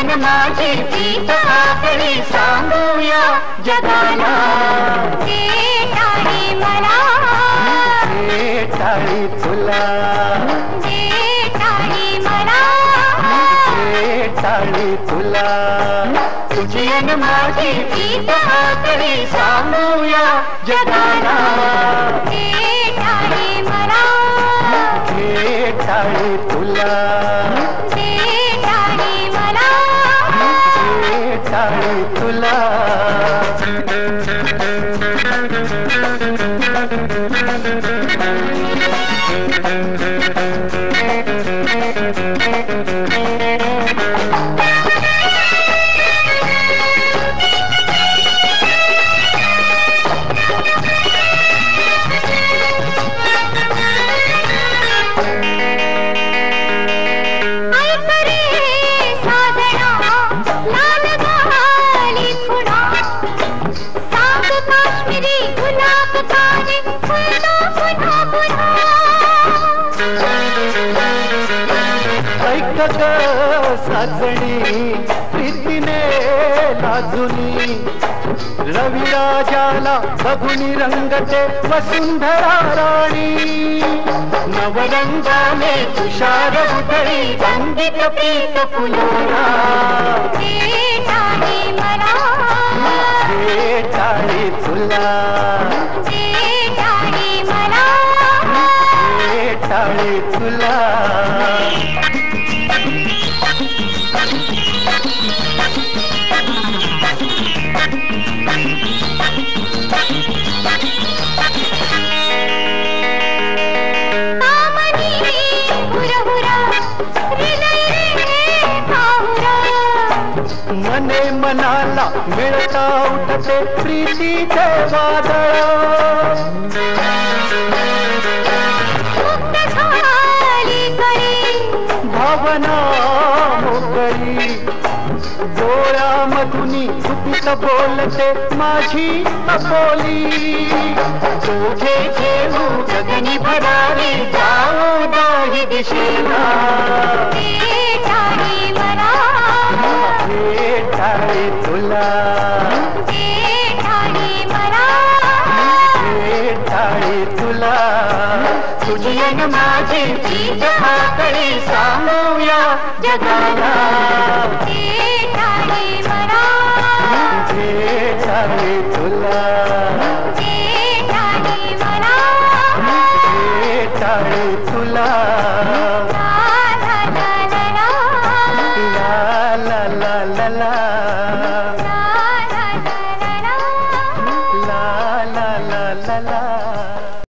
अन माझी प्रीत आकळी सांगूया जगाला. टाळी मला, टाळी तुला, टाळी मला, टाळी तुला. तुझी अन माझी प्रीत आकळी सांगूया जगाला. टाळी मला, टाळी तुला, टाळी मला, टाळी तुला. ऐकत साजणी प्रीतीने लाजुनी, रविराजाला बघुनी रंगते वसुंधरा राणी. नवरंगाने तुषार उधळी रंगीत पीत फुलोरा. टाळी मला, टाळी तुला, टाळी मला, टाळी तुला. मने मनाला मिळता उठते प्रीतीचे वादळ. भावना मोकळी डोळ्यामधुनी गुपित बोलते माझी अबोली. तुझे घेऊ गगनी भरारी जाऊ दाही दिशेला. टाळी मला, टाळी तुला, टाळी मला, टाळी तुला. तुझी अन माझी प्रीत आकळी सांगूया जगाला. टाळी मला, टाळी तुला.